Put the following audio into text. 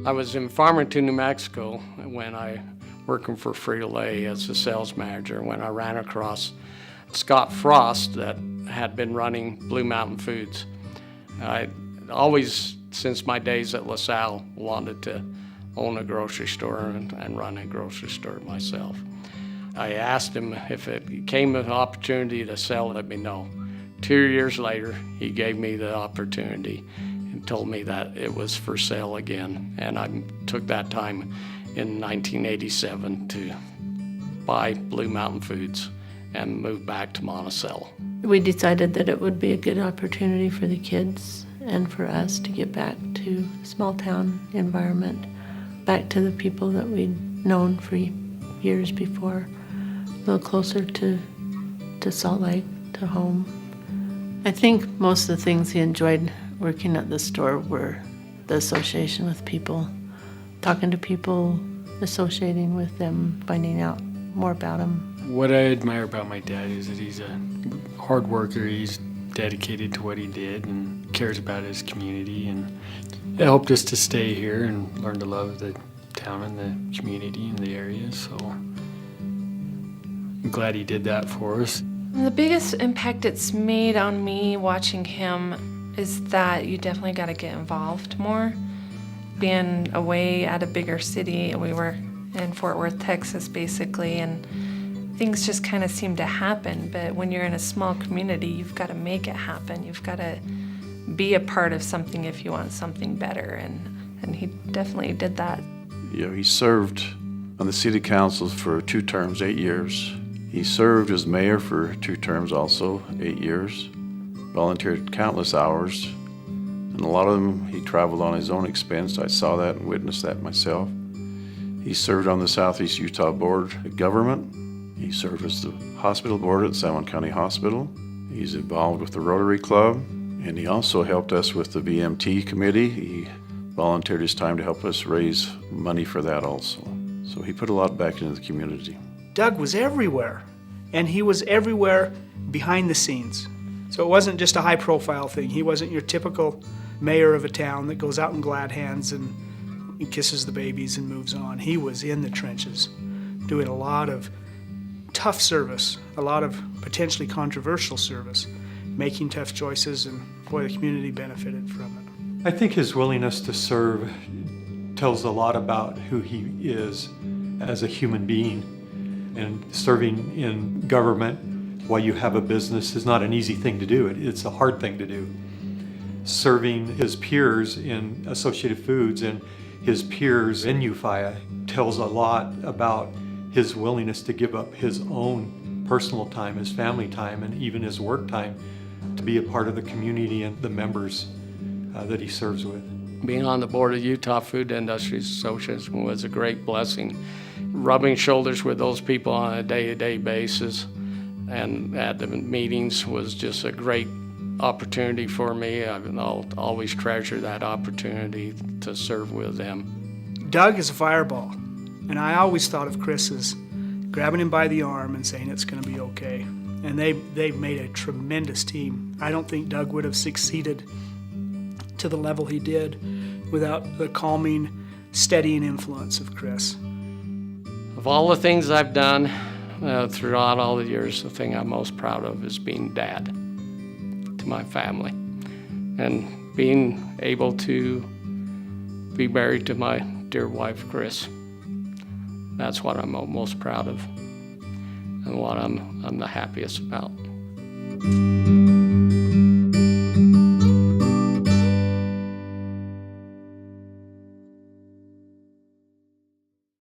I was in Farmington, New Mexico when I working for Frito-Lay as a sales manager when I ran across Scott Frost that had been running Blue Mountain Foods. I always, since my days at LaSalle, wanted to own a grocery store and run a grocery store myself. I asked him if it came an opportunity to sell, let me know. 2 years later, he gave me the opportunity and told me that it was for sale again. And I took that time in 1987 to buy Blue Mountain Foods and move back to Monticello. We decided that it would be a good opportunity for the kids and for us to get back to small town environment, back to the people that we'd known for years before, a little closer to Salt Lake, to home. I think most of the things he enjoyed working at the store were the association with people, talking to people, associating with them, finding out more about them. What I admire about my dad is that he's a hard worker. He's dedicated to what he did and cares about his community, and it helped us to stay here and learn to love the town and the community and the area. So I'm glad he did that for us. The biggest impact it's made on me watching him is that you definitely got to get involved more. Being away at a bigger city, we were in Fort Worth, Texas, basically, and things just kind of seem to happen. But when you're in a small community, you've got to make it happen. You've got to be a part of something if you want something better, and he definitely did that. You know, he served on the city councils for 2 terms, 8 years. He served as mayor for 2 terms also, 8 years. Volunteered countless hours, and a lot of them he traveled on his own expense. I saw that and witnessed that myself. He served on the Southeast Utah Board of Government. He served as the hospital board at San Juan County Hospital. He's involved with the Rotary Club, and he also helped us with the VMT committee. He volunteered his time to help us raise money for that also. So he put a lot back into the community. Doug was everywhere, and he was everywhere behind the scenes. So it wasn't just a high-profile thing. He wasn't your typical mayor of a town that goes out in glad hands and kisses the babies and moves on. He was in the trenches, doing a lot of tough service, a lot of potentially controversial service, making tough choices, and boy, the community benefited from it. I think his willingness to serve tells a lot about who he is as a human being. And serving in government while you have a business is not an easy thing to do. It's a hard thing to do. Serving his peers in Associated Foods and his peers in UFIA tells a lot about his willingness to give up his own personal time, his family time, and even his work time to be a part of the community and the members that he serves with. Being on the board of Utah Food Industries Association was a great blessing. Rubbing shoulders with those people on a day-to-day basis and at the meetings was just a great opportunity for me. I'll always treasure that opportunity to serve with them. Doug is a fireball, and I always thought of Chris as grabbing him by the arm and saying it's going to be okay. And they've made a tremendous team. I don't think Doug would have succeeded to the level he did without the calming, steadying influence of Chris. Of all the things I've done throughout all the years, the thing I'm most proud of is being dad to my family and being able to be married to my dear wife, Chris. That's what I'm most proud of and what I'm the happiest about.